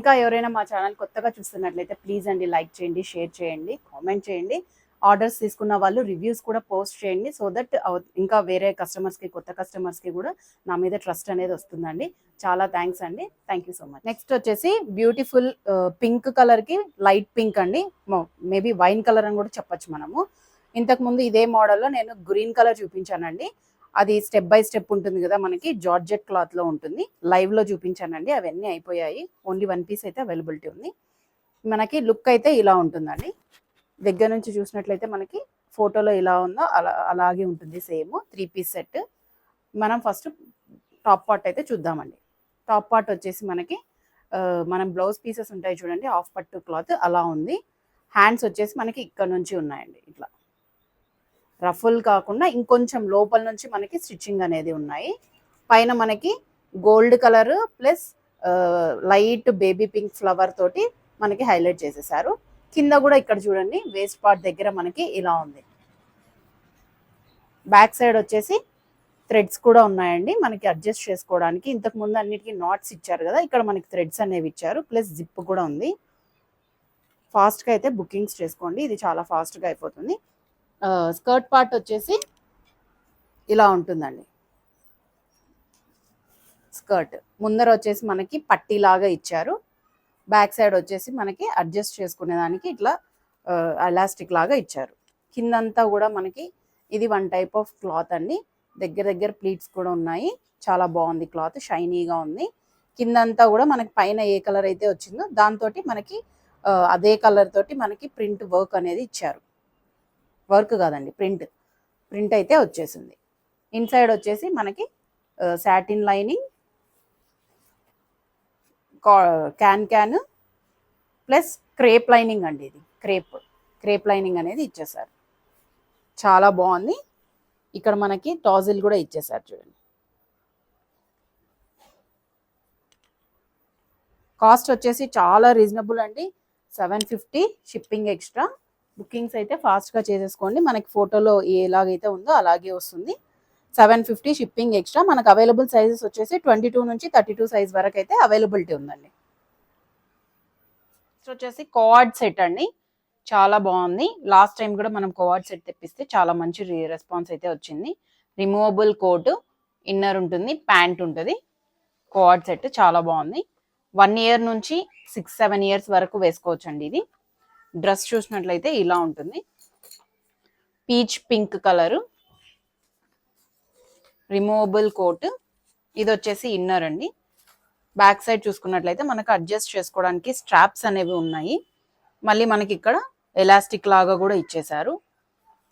ఇంకా ఎవరైనా మా ఛానల్ కొత్తగా చూస్తున్నట్లయితే ప్లీజ్ అండి లైక్ చేయండి, షేర్ చేయండి, కామెంట్ చేయండి. ఆర్డర్స్ తీసుకున్న వాళ్ళు రివ్యూస్ కూడా పోస్ట్ చేయండి. సో దట్ ఇంకా వేరే కస్టమర్స్కి, కొత్త కస్టమర్స్కి కూడా నా మీద ట్రస్ట్ అనేది వస్తుందండి. చాలా థ్యాంక్స్ అండి. Thank you so much. Next వచ్చేసి బ్యూటిఫుల్ పింక్ కలర్కి లైట్ పింక్ అండి, మేబీ వైన్ కలర్ అని కూడా చెప్పొచ్చు మనము. ఇంతకుముందు ఇదే మోడల్లో నేను గ్రీన్ కలర్ చూపించానండి. అది స్టెప్ బై స్టెప్ ఉంటుంది కదా, మనకి జార్జెట్ క్లాత్లో ఉంటుంది. లైవ్లో చూపించానండి, అవన్నీ అయిపోయాయి. ఓన్లీ 1 పీస్ అయితే అవైలబిలిటీ ఉంది. మనకి లుక్ అయితే ఇలా ఉంటుందండి. దగ్గర నుంచి చూసినట్లయితే మనకి ఫోటోలో ఇలా ఉందో అలాగే ఉంటుంది. Same 3 piece set. మనం ఫస్ట్ టాప్ పార్ట్ అయితే చూద్దామండి. టాప్ పార్ట్ వచ్చేసి మనకి మనం బ్లౌజ్ పీసెస్ ఉంటాయి చూడండి, హాఫ్ పట్టు క్లాత్ అలా ఉంది. హ్యాండ్స్ వచ్చేసి మనకి ఇక్కడ నుంచి ఉన్నాయండి, ఇట్లా రఫుల్ కాకుండా ఇంకొంచెం లోపల నుంచి మనకి స్టిచ్చింగ్ అనేది ఉన్నాయి. పైన మనకి gold colour plus light baby pink flower తోటి మనకి హైలైట్ చేసేసారు. కింద కూడా ఇక్కడ చూడండి, వేస్ట్ పార్ట్ దగ్గర మనకి ఇలా ఉంది. బ్యాక్ సైడ్ వచ్చేసి థ్రెడ్స్ కూడా ఉన్నాయండి మనకి అడ్జస్ట్ చేసుకోవడానికి. ఇంతకు ముందు అన్నిటికీ నాట్స్ ఇచ్చారు కదా, ఇక్కడ మనకి థ్రెడ్స్ అనేవి ఇచ్చారు, ప్లస్ జిప్ కూడా ఉంది. ఫాస్ట్గా అయితే బుకింగ్స్ చేసుకోండి, ఇది చాలా ఫాస్ట్గా అయిపోతుంది. స్కర్ట్ పార్ట్ వచ్చేసి ఇలా ఉంటుందండి. స్కర్ట్ ముందర వచ్చేసి మనకి పట్టీలాగా ఇచ్చారు. బ్యాక్ సైడ్ వచ్చేసి మనకి అడ్జస్ట్ చేసుకునేదానికి ఇట్లా ఎలాస్టిక్ లాగా ఇచ్చారు. కిందంతా కూడా మనకి ఇది 1 టైప్ ఆఫ్ క్లాత్ అండి. దగ్గర దగ్గర ప్లీట్స్ కూడా ఉన్నాయి. చాలా బాగుంది క్లాత్, షైనీగా ఉంది. కిందంతా కూడా మనకి పైన ఏ కలర్ అయితే వచ్చిందో దాంతో మనకి అదే కలర్ తోటి మనకి ప్రింట్ వర్క్ అనేది ఇచ్చారు. వర్క్ కాదండి, ప్రింట్ అయితే వచ్చేసింది. ఇన్సైడ్ వచ్చేసి మనకి satin lining, can plus crepe lining అండి. ఇది క్రేప్ లైనింగ్ అనేది ఇచ్చేసారు. చాలా బాగుంది. ఇక్కడ మనకి టాజిల్ కూడా ఇచ్చేసారు చూడండి. కాస్ట్ వచ్చేసి చాలా రీజనబుల్ అండి, 750 షిప్పింగ్ ఎక్స్ట్రా. బుకింగ్స్ అయితే ఫాస్ట్గా చేసేసుకోండి. మనకి ఫోటోలో ఎలాగైతే ఉందో అలాగే వస్తుంది. 750 షిప్పింగ్ ఎక్స్ట్రా. మనకు అవైలబుల్ సైజెస్ వచ్చేసి 22 నుంచి 32 సైజ్ వరకు అయితే అవైలబిలిటీ ఉందండి. నెక్స్ట్ వచ్చేసి కోఆర్డ్ సెట్ అండి, చాలా బాగుంది. లాస్ట్ టైం కూడా మనం కోఆర్డ్ సెట్ తెప్పిస్తే చాలా మంచి రెస్పాన్స్ అయితే వచ్చింది. రిమూవబుల్ కోట్, ఇన్నర్ ఉంటుంది, ప్యాంట్ ఉంటుంది. కోఆర్డ్ సెట్ చాలా బాగుంది. 1 ఇయర్ నుంచి 6-7 ఇయర్స్ వరకు వేసుకోవచ్చు అండి. ఇది డ్రెస్ చూసినట్లయితే ఇలా ఉంటుంది. Peach pink colour, removable coat. ఇది వచ్చేసి ఇన్నర్ అండి. బ్యాక్ సైడ్ చూసుకున్నట్లయితే మనకు అడ్జస్ట్ చేసుకోవడానికి స్ట్రాప్స్ అనేవి ఉన్నాయి. మళ్ళీ మనకి ఇక్కడ ఎలాస్టిక్ లాగా కూడా ఇచ్చేసారు.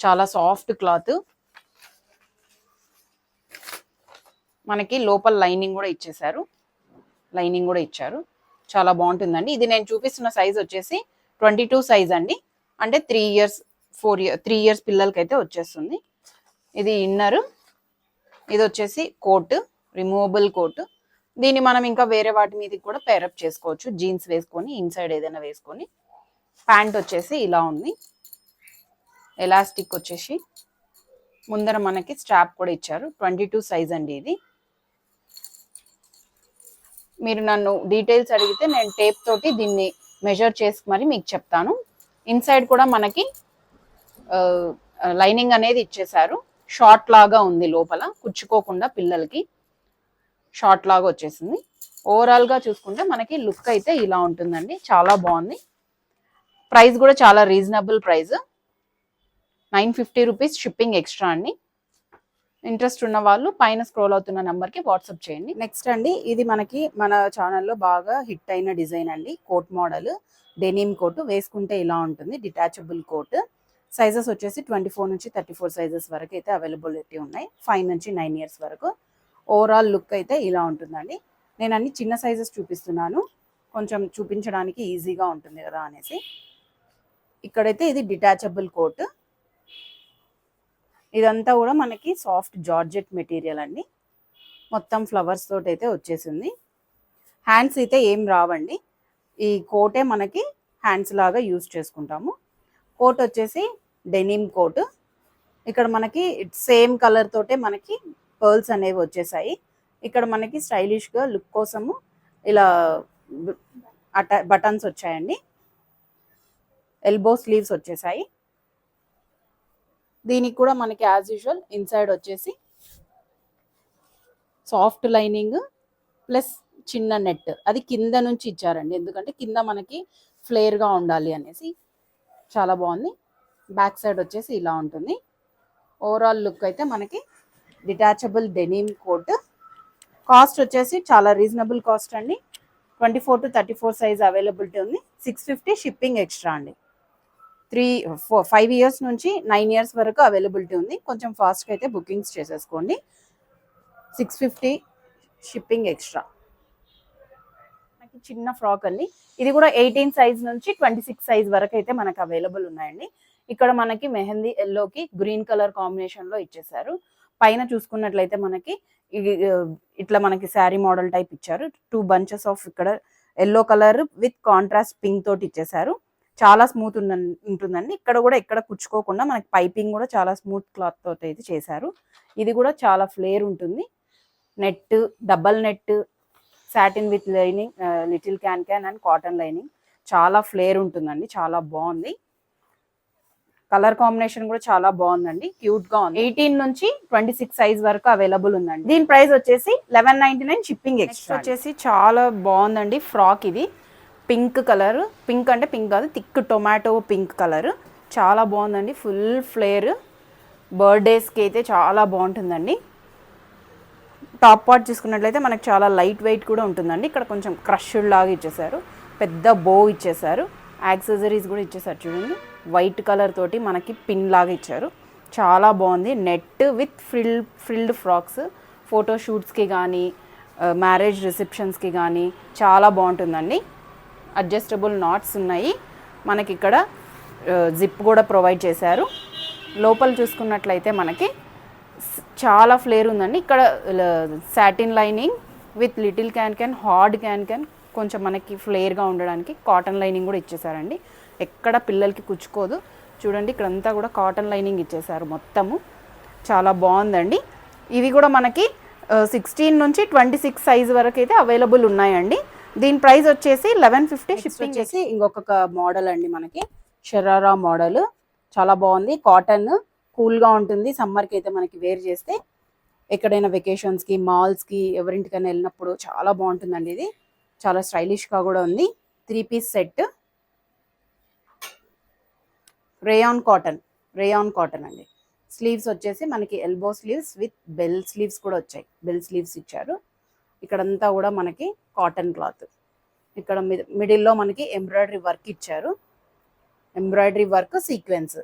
చాలా సాఫ్ట్ క్లాత్. మనకి లోపల లైనింగ్ కూడా ఇచ్చేసారు, చాలా బాగుంటుందండి. ఇది నేను చూపిస్తున్న సైజ్ వచ్చేసి 22 సైజ్ అండి. అంటే 3 ఇయర్స్ పిల్లలకైతే వచ్చేస్తుంది. ఇది ఇన్నర్, ఇది వచ్చేసి కోట్, రిమూవబుల్ కోట్. దీన్ని మనం ఇంకా వేరే వాటి మీద కూడా పేరప్ చేసుకోవచ్చు, జీన్స్ వేసుకొని ఇన్సైడ్ ఏదైనా వేసుకొని. ప్యాంట్ వచ్చేసి ఇలా ఉంది. ఎలాస్టిక్ వచ్చేసి ముందర మనకి స్ట్రాప్ కూడా ఇచ్చారు. 22 సైజ్ అండి ఇది. మీరు నన్ను డీటెయిల్స్ అడిగితే నేను టేప్ తోటి దీన్ని మెజర్ చేసి మరి మీకు చెప్తాను. ఇన్సైడ్ కూడా మనకి లైనింగ్ అనేది ఇచ్చేసారు. షార్ట్ లాగా ఉంది, లోపల కుచ్చుకోకుండా పిల్లలకి షార్ట్ లాగా వచ్చేసింది. ఓవరాల్గా చూసుకుంటే మనకి లుక్ అయితే ఇలా ఉంటుందండి, చాలా బాగుంది. ప్రైస్ కూడా చాలా reasonable price, 950 rupees shipping extra అండి. ఇంట్రెస్ట్ ఉన్న వాళ్ళు పైన స్క్రోల్ అవుతున్న నెంబర్కి వాట్సాప్ చేయండి. నెక్స్ట్ అండి, ఇది మనకి మన ఛానల్లో బాగా హిట్ అయిన డిజైన్ అండి. Coat model, denim coat. వేసుకుంటే ఇలా ఉంటుంది, డిటాచబుల్ కోట్. సైజెస్ వచ్చేసి 24 నుంచి 34 సైజెస్ వరకు అయితే అవైలబిలిటీ ఉన్నాయి. 5 నుంచి 9 ఇయర్స్ వరకు. ఓవరాల్ లుక్ అయితే ఇలా ఉంటుందండి. నేను అన్ని చిన్న సైజెస్ చూపిస్తున్నాను, కొంచెం చూపించడానికి ఈజీగా ఉంటుంది కదా అనేసి. ఇక్కడైతే ఇది డిటాచబుల్ కోట్. ఇదంతా కూడా మనకి సాఫ్ట్ జార్జెట్ మెటీరియల్ అండి. మొత్తం ఫ్లవర్స్ తోటి అయితే వచ్చేసింది. హ్యాండ్స్ అయితే ఏం రావండి, ఈ కోటే మనకి హ్యాండ్స్ లాగా యూజ్ చేసుకుంటాము. కోట్ వచ్చేసి డెనిమ్ కోట్. ఇక్కడ మనకి సేమ్ కలర్ తోటే మనకి పర్ల్స్ అనేవి వచ్చేసాయి. ఇక్కడ మనకి స్టైలిష్గా లుక్ కోసము ఇలా బటన్స్ వచ్చాయండి. ఎల్బో స్లీవ్స్ వచ్చేసాయి. దీనికి కూడా మనకి యాజ్ యూజువల్ ఇన్సైడ్ వచ్చేసి సాఫ్ట్ లైనింగ్ ప్లస్ చిన్న నెట్, అది కింద నుంచి ఇచ్చారండి, ఎందుకంటే కింద మనకి ఫ్లేర్గా ఉండాలి అనేసి. చాలా బాగుంది. బ్యాక్ సైడ్ వచ్చేసి ఇలా ఉంటుంది. ఓవరాల్ లుక్ అయితే మనకి డిటాచబుల్ డెనిమ్ కోట్. కాస్ట్ వచ్చేసి చాలా రీజనబుల్ కాస్ట్ అండి. 24 to 34 సైజ్ అవైలబిలిటీ ఉంది. 650 షిప్పింగ్ ఎక్స్ట్రా అండి. 5 years నుంచి 9 years వరకు అవైలబిలిటీ ఉంది. కొంచెం ఫాస్ట్గా అయితే బుకింగ్స్ చేసేసుకోండి. 650 షిప్పింగ్ ఎక్స్ట్రా. మనకి చిన్న ఫ్రాక్ అండి, ఇది కూడా 18 సైజ్ నుంచి 26 సైజ్ వరకు అయితే మనకు అవైలబుల్ ఉన్నాయండి. ఇక్కడ మనకి మెహందీ ఎల్లోకి గ్రీన్ కలర్ కాంబినేషన్లో ఇచ్చేసారు. పైన చూసుకున్నట్లయితే మనకి ఇట్లా మనకి శారీ మోడల్ టైప్ ఇచ్చారు. 2 bunches ఆఫ్ ఇక్కడ yellow colour with contrast pink తోటి ఇచ్చేసారు. చాలా స్మూత్ ఉంటుందండి. ఇక్కడ కూడా ఎక్కడ కుచ్చుకోకుండా మనకి పైపింగ్ కూడా చాలా స్మూత్ క్లాత్ తోటి అయితే చేశారు. ఇది కూడా చాలా ఫ్లేర్ ఉంటుంది. Net, double net, satin with lining, little can and cotton lining, చాలా ఫ్లేర్ ఉంటుందండి. చాలా బాగుంది. కలర్ కాంబినేషన్ కూడా చాలా బాగుందండి, క్యూట్ గా ఉంది. 18 నుంచి 26 సైజ్ వరకు అవైలబుల్ ఉందండి. దీని ప్రైస్ వచ్చేసి 1199 షిప్పింగ్ ఎక్స్ట్రా. వచ్చేసి చాలా బాగుందండి ఫ్రాక్. ఇది పింక్ కలర్, పింక్ అంటే పింక్ కాదు, థిక్ టొమాటో పింక్ కలర్, చాలా బాగుందండి. ఫుల్ ఫ్లేర్, బర్త్డేస్కి అయితే చాలా బాగుంటుందండి. టాప్ పార్ట్ చూసుకున్నట్లయితే మనకు చాలా లైట్ వెయిట్ కూడా ఉంటుందండి. ఇక్కడ కొంచెం క్రష్డ్ లాగా ఇచ్చేసారు, పెద్ద బో ఇచ్చేసారు, యాక్సెసరీస్ కూడా ఇచ్చేసారు. చూడండి, వైట్ కలర్ తోటి మనకి పిన్ లాగా ఇచ్చారు. చాలా బాగుంది. నెట్ విత్ ఫ్రిల్డ్ ఫ్రాక్స్, ఫోటోషూట్స్కి కానీ మ్యారేజ్ రిసెప్షన్స్కి కానీ చాలా బాగుంటుందండి. అడ్జస్టబుల్ నాట్స్ ఉన్నాయి. మనకి ఇక్కడ జిప్ కూడా ప్రొవైడ్ చేశారు. లోపల చూసుకున్నట్లయితే మనకి చాలా ఫ్లేర్ ఉందండి. ఇక్కడ satin lining with little can, hard can, కొంచెం మనకి ఫ్లేర్గా ఉండడానికి కాటన్ లైనింగ్ కూడా ఇచ్చేసారండి. ఎక్కడ పిల్లలకి కుచ్చుకోదు. చూడండి, ఇక్కడంతా కూడా కాటన్ లైనింగ్ ఇచ్చేసారు మొత్తము. చాలా బాగుందండి. ఇవి కూడా మనకి 16 నుంచి 26 సైజ్ వరకు అయితే అవైలబుల్ ఉన్నాయండి. దీని ప్రైస్ వచ్చేసి 1150 షిప్పింగ్ చేసి. ఇంకొక మోడల్ అండి, మనకి షరారా మోడల్, చాలా బాగుంది. కాటన్, కూల్గా ఉంటుంది. సమ్మర్కి అయితే మనకి వేర్ చేస్తే ఎక్కడైనా వెకేషన్స్కి, మాల్స్కి, ఎవరింటికైనా వెళ్ళినప్పుడు చాలా బాగుంటుందండి. ఇది చాలా స్టైలిష్గా కూడా ఉంది. 3 piece సెట్, రేయాన్ కాటన్ అండి. స్లీవ్స్ వచ్చేసి మనకి elbow sleeves with bell sleeves కూడా వచ్చాయి. బెల్ స్లీవ్స్ ఇచ్చారు. ఇక్కడంతా కూడా మనకి కాటన్ క్లాత్. ఇక్కడ మిడిల్లో మనకి ఎంబ్రాయిడరీ వర్క్ ఇచ్చారు. ఎంబ్రాయిడరీ వర్క్ సీక్వెన్స్,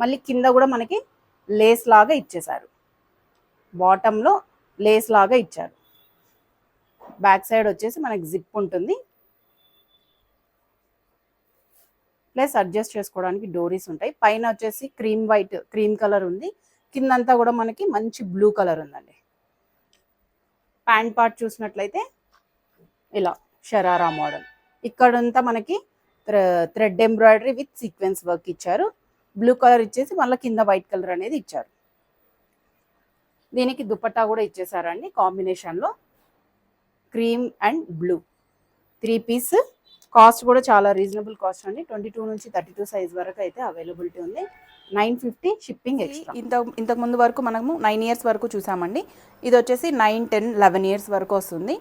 మళ్ళీ కింద కూడా మనకి లేస్ లాగా ఇచ్చేసారు. బాటంలో లేస్ లాగా ఇచ్చారు. బ్యాక్ సైడ్ వచ్చేసి మనకి జిప్ ఉంటుంది, ప్లస్ అడ్జస్ట్ చేసుకోవడానికి డోరీస్ ఉంటాయి. పైన వచ్చేసి క్రీమ్ కలర్ ఉంది. కిందంతా కూడా మనకి మంచి బ్లూ కలర్ ఉందండి. ప్యాంట్ పార్ట్ చూసినట్లయితే ఇలా షరారా మోడల్. ఇక్కడంతా మనకి thread embroidery with sequence work ఇచ్చారు. బ్లూ కలర్ ఇచ్చేసి మళ్ళీ కింద వైట్ కలర్ అనేది ఇచ్చారు. దీనికి దుపట్టా కూడా ఇచ్చేసారండి కాంబినేషన్లో, cream and blue. 3 piece. Cost కూడా చాలా రీజనబుల్ కాస్ట్ అండి. 22 నుంచి 32 సైజ్ వరకు అయితే అవైలబిలిటీ ఉంది. 950 షిప్పింగ్ ఎక్స్ట్రా. ఇంతకు ముందు వరకు మనము 9 years వరకు చూసామండి. ఇది వచ్చేసి 9, 10, 11 years వరకు వస్తుంది.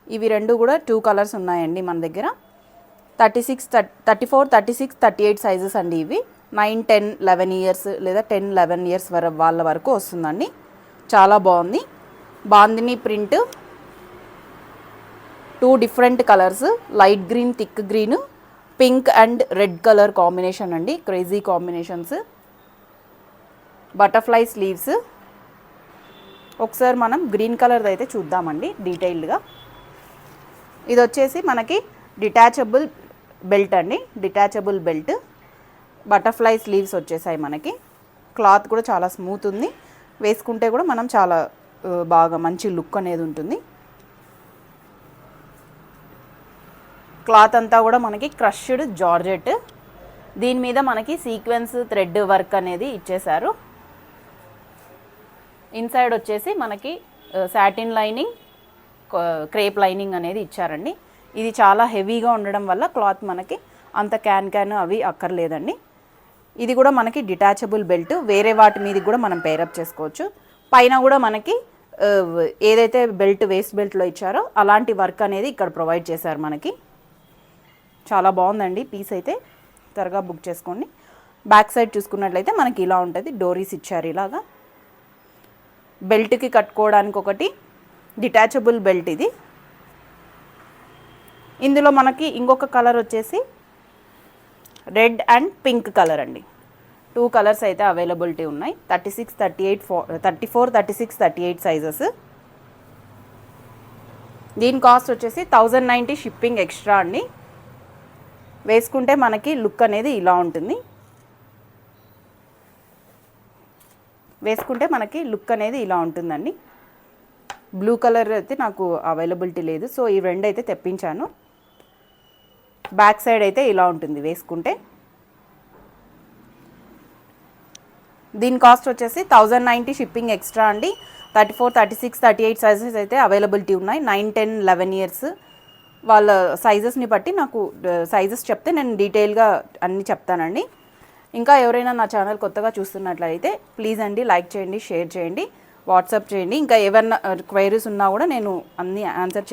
ఇవి రెండు కూడా 2 colors ఉన్నాయండి మన దగ్గర. 36, 34, 36, 38 సైజెస్ అండి ఇవి. 9, 10, 11 years లేదా 10, 11 years వాళ్ళ వరకు వస్తుందండి. చాలా బాగుంది. Bandhani print, 2 different colours, light green, thick green, pink and red colour combination అండి. Crazy combinations. Butterfly sleeves. ఒకసారి మనం గ్రీన్ కలర్ది అయితే చూద్దామండి డీటెయిల్డ్గా. ఇది వచ్చేసి మనకి డిటాచబుల్ బెల్ట్ అండి. డిటాచబుల్ బెల్ట్, బటర్ఫ్లై స్లీవ్స్ వచ్చేసాయి మనకి. క్లాత్ కూడా చాలా స్మూత్ ఉంది. వేసుకుంటే కూడా మనం చాలా బాగా మంచి లుక్ అనేది ఉంటుంది. క్లాత్ అంతా కూడా మనకి క్రష్డ్ జార్జెట్. దీని మీద మనకి సీక్వెన్స్ థ్రెడ్ వర్క్ అనేది ఇచ్చేసారు. ఇన్సైడ్ వచ్చేసి మనకి సాటిన్ లైనింగ్, క్రేప్ లైనింగ్ అనేది ఇచ్చారండి. ఇది చాలా హెవీగా ఉండడం వల్ల క్లాత్ మనకి అంత క్యాన్ అవి అక్కర్లేదండి. ఇది కూడా మనకి డిటాచబుల్ బెల్ట్, వేరే వాటి మీద కూడా మనం పేరప్ చేసుకోవచ్చు. పైన కూడా మనకి ఏదైతే బెల్ట్ వేస్ట్ బెల్ట్లో ఇచ్చారో అలాంటి వర్క్ అనేది ఇక్కడ ప్రొవైడ్ చేశారు మనకి. చాలా బాగుందండి పీస్ అయితే, త్వరగా బుక్ చేసుకోండి. బ్యాక్ సైడ్ చూసుకున్నట్లయితే మనకి ఇలా ఉంటుంది, డోరీస్ ఇచ్చారు ఇలాగా. బెల్ట్కి కట్టుకోవడానికి ఒకటి డిటాచబుల్ బెల్ట్ ఇది. ఇందులో మనకి ఇంకొక కలర్ వచ్చేసి రెడ్ అండ్ పింక్ కలర్ అండి. 2 కలర్స్ అయితే అవైలబిలిటీ ఉన్నాయి. 36, 38, 34, 36, 38 సైజెస్. దీని కాస్ట్ వచ్చేసి 1090 షిప్పింగ్ ఎక్స్ట్రా అండి. వేసుకుంటే మనకి లుక్ అనేది ఇలా ఉంటుంది. వేసుకుంటే మనకి లుక్ అనేది ఇలా ఉంటుందండి. బ్లూ కలర్ అయితే నాకు అవైలబిలిటీ లేదు, సో ఈ రెండు అయితే తెప్పించాను. బ్యాక్ సైడ్ అయితే ఇలా ఉంటుంది వేసుకుంటే. దీని కాస్ట్ వచ్చేసి 1090 షిప్పింగ్ ఎక్స్ట్రా అండి. 34, 36, 38 సైజెస్ అయితే అవైలబిలిటీ ఉన్నాయి. 9, 10, 11 ఇయర్స్ వాళ్ళ సైజెస్ని బట్టి నాకు సైజెస్ చెప్తే నేను డీటెయిల్గా అన్నీ చెప్తానండి. ఇంకా ఎవరైనా నా ఛానల్ కొత్తగా చూస్తున్నట్లయితే ప్లీజ్ అండి లైక్ చేయండి, షేర్ చేయండి, వాట్సాప్ చేయండి. ఇంకా ఏమైనా క్వైరీస్ ఉన్నా కూడా నేను అన్నీ ఆన్సర్